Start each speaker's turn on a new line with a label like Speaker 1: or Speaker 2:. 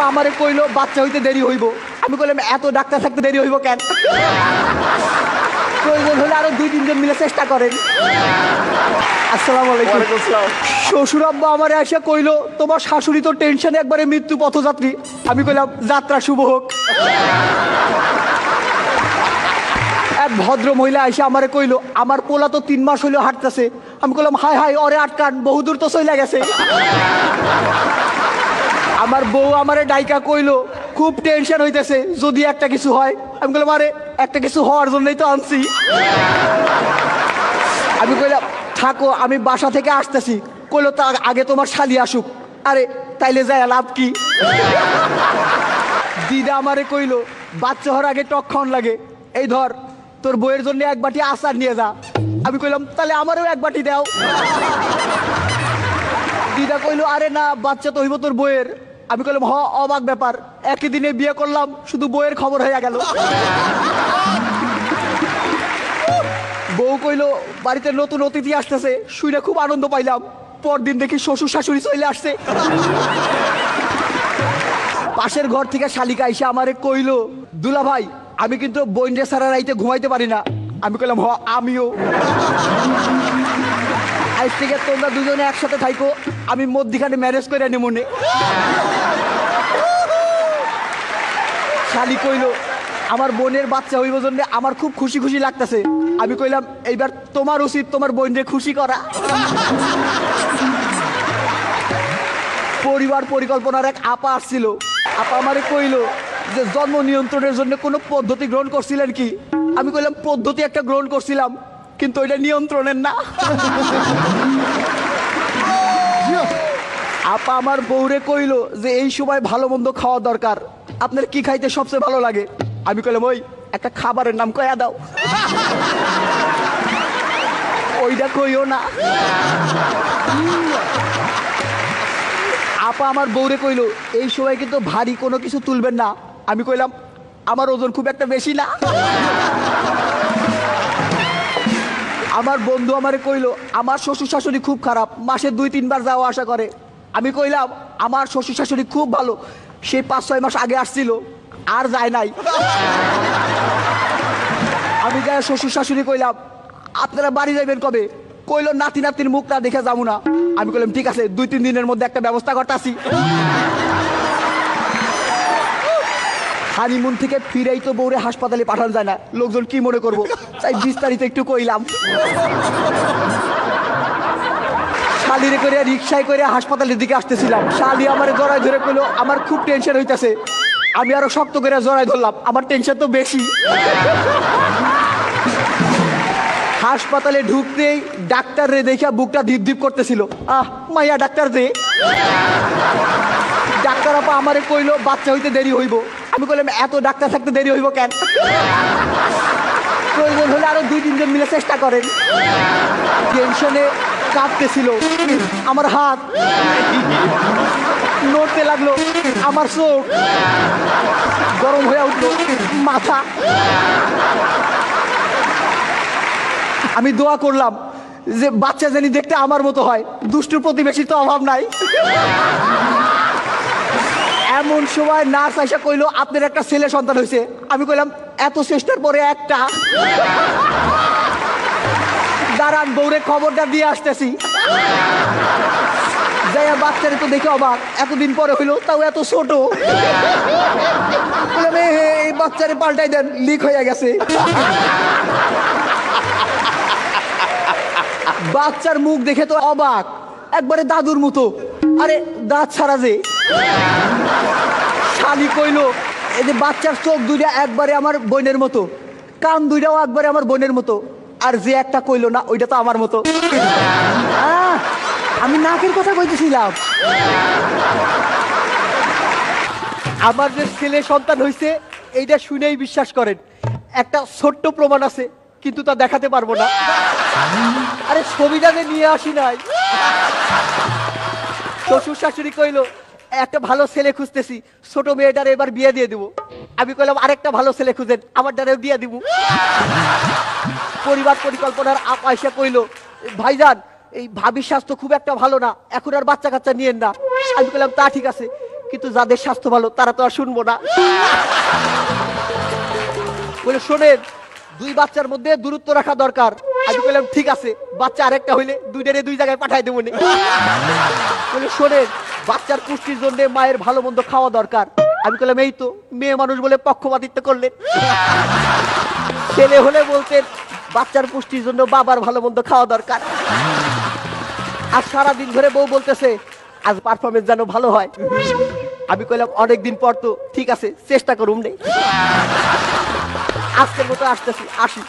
Speaker 1: আমারে কইলো বাচ্চা হইতে দেরি হইব। আমি কইলাম এত ডাক্তার থাকতে দেরি হইব কেন? প্রয়োজন হলে আরো 2-3 জন মিলে চেষ্টা করেন। আসসালামু আলাইকুম। শ্বশুর আব্বা আমারে এসে কইলো তোমার শাশুড়ি তো টেনশনে একবারে মৃত্যু পথযাত্রী। আমি কইলাম যাত্রা শুভ হোক। এক ভদ্র মহিলা এসে আমারে কইলো আমার পোলা তো 3 মাস হইলো হাঁটতেছে। আমি কইলাম হাই হাই ওরে আটকান, বহুদূর তো চলে গেছে। আমার বউ আমারে ডাইকা কইলো খুব টেনশন হইতেছে যদি একটা কিছু হয়। আমি কইলাম আরে একটা কিছু হওয়ার জন্যই তো আনছি। আমি কইলাম থাকো আমি বাসা থেকে আসতেছি। কইলো তা আগে তোমার শালি আসুক। আরে তাইলে যায় লাভ কি? দিদা আমারে কইলো বাচ্চা হওয়ার আগে টক খাওয়ান লাগে, এই ধর তোর বইয়ের জন্য 1 বাটি আচার নিয়ে যা। আমি কইলাম তাহলে আমারও 1 বাটি দাও। দিদা কইলো আরে না বাচ্চা তো হইব তোর বইয়ের। আমি কইলাম হ অবাক ব্যাপার, একই দিনে বিয়ে করলাম শুধু বইয়ের খবর হয়ে গেল। বউ কইলো বাড়িতে নতুন অতিথি আসতেছে, শুনে খুব আনন্দ পাইলাম। পরদিন দেখি শ্বশুর শাশুড়ি চলে আসছে। পাশের ঘর থেকে শালিকা এসে আমারে কইলো দুলা ভাই আমি কিন্তু বইনরে সারা রাইতে ঘুমাইতে পারি না। আমি কইলাম হ আমিও। আজ থেকে তোমরা দুজনে একসাথে থাইকো, আমি মধ্যিখানে ম্যারেজ করে আনি মনে। শালি কইলো আমার বোনের বাচ্চা হইব জন্য আমার খুব খুশি খুশি লাগতেছে। আমি কইলাম এইবার তোমার উচিত তোমার বোনরে খুশি করা। পরিবার পরিকল্পনার এক আপা আসছিল। আপা আমারে কইলো যে জন্ম নিয়ন্ত্রণের জন্য কোনো পদ্ধতি গ্রহণ করছিলেন কি? আমি কইলাম পদ্ধতি একটা গ্রহণ করছিলাম কিন্তু ওইটা নিয়ন্ত্রণের না। আপা আমার বউরে কইলো যে এই সময় ভালো মন্দ খাওয়া দরকার, আপনার কি খাইতে সবচেয়ে ভালো লাগে? আমি কইলাম ওই একটা খাবারের নাম কয়া দাও। ওইটা কইও না। আপা আমার বউরে কইলো এই সময় কিন্তু ভারী কোনো কিছু তুলবেন না। আমি কইলাম আমার ওজন খুব একটা বেশি না। আমার বন্ধু আমারে কইলো আমার শ্বশুর শাশুড়ি খুব খারাপ, মাসে 2-3 বার যাওয়া আসা করে। আমি কইলাম আমার শ্বশুর শাশুড়ি খুব ভালো, সেই 5-6 মাস আগে আসছিল আর যায় নাই। আমি যাই শ্বশুর শাশুড়ি কইলাম আপনারা বাড়ি যাইবেন কবে? কইলো নাতি নাতির মুখটা দেখে যাবো না। আমি কইলাম ঠিক আছে 2-3 দিনের মধ্যে একটা ব্যবস্থা করতেছি। হানিমুন থেকে ফিরেই তো বউরে হাসপাতালে পাঠানো যায় না, লোকজন কি মনে করবো, তাই বিস্তারিত একটু কইলাম। শালিরে করে রিক্সায় করে হাসপাতালের দিকে আসতেছিলাম। শালি আমার জড়াই ধরে কইলো আমার খুব টেনশন হইতেছে। আমি আরো শক্ত করে জড়াই ধরলাম, আমার টেনশন তো বেশি। হাসপাতালে ঢুকতেই ডাক্তার রে দেখা বুকটা ধিপ ধিপ করতেছিল। মাইয়া ডাক্তার রে। ডাক্তার আপা আমারে কইলো বাচ্চা হইতে দেরি হইব। আমি কইলাম এত ডাক্তার থাকতে দেরি হইব কেন? প্রয়োজন হলে আরো 2-3 জন মিলে চেষ্টা করেন। টেনশনে কাঁপতেছিল আমার হাত, নড়তে লাগলো আমার চোখ, গরম হয়ে উঠলো মাথা। আমি দোয়া করলাম যে বাচ্চা জানি দেখতে আমার মতো হয়, দুষ্টুর প্রতিবেশীর তো অভাব নাই। এমন সময় নার্স আইসা কইলো আপনার একটা ছেলে সন্তান হয়েছে। আমি কইলাম এত চেষ্টার পরে একটা? দাঁড়ান বউরে খবরটা দিয়ে আসতেছি। যাই বাচ্চারে তো দেখে অবাক, এতদিন পরে হইলো তাও এত ছোট। এই বাচ্চারে পাল্টাই দেন, লিক হয়ে গেছে। বাচ্চার মুখ দেখে তো অবাক, একবারে দাদুর মতো। আরে দাঁত ছাড়া যে। শালি কইলো এই যে বাচ্চার চোখ 2টা একবারে আমার বোনের মতো, কান 2টাও একবারে আমার বোনের মতো, আর যে একটা কইলো না ওইটা তো আমার মতো। আমি নাকের কথা কইতেছিলাম। আমার যে ছেলে সন্তান হয়েছে এইটা শুনেই বিশ্বাস করেন। একটা ছোট্ট প্রমাণ আছে কিন্তু তা দেখাতে পারবো না। আরে ছবিটা যে নিয়ে আসি নাই। শ্বশুর শাশুড়ি কইলো একটা ভালো ছেলে খুঁজতেছি, ছোট মেয়েটার এবার বিয়ে দিয়ে দিব। আমি কইলাম আরেকটা ভালো ছেলে খুঁজেন, আমার দ্বারাও বিয়ে দিব। পরিবার পরিকল্পনার আয়সা কইলো ভাইজান এই ভাবির স্বাস্থ্য খুব একটা ভালো না, এখন আর বাচ্চা কাচ্চা নিয়েন না। আমি কইলাম তা ঠিক আছে, কিন্তু যাদের স্বাস্থ্য ভালো তারা তো আর শুনবো না। বলে শোনেন, 2 বাচ্চার মধ্যে দূরত্ব রাখা দরকার। আমি বললাম ঠিক আছে, বাচ্চা আরেকটা হইলে 2টারে 2 জায়গায় পাঠাই দেবো। বলে শোনেন, বাচ্চার পুষ্টির জন্য মায়ের ভালো মন্দ খাওয়া দরকার। আমি বললাম এই তো, মেয়ে মানুষ বলে পক্ষপাতিত্ব করলেন। ছেলে হলে বলতেন বাচ্চার পুষ্টির জন্য বাবার ভালো মন্দ খাওয়া দরকার। আর সারাদিন ধরে বউ বলতেছে আজ পারফরমেন্স যেন ভালো হয়। আমি কইলাম অনেকদিন পর তো, ঠিক আছে চেষ্টা করুম নেই। আজকের মতো আসতেছি, আসি।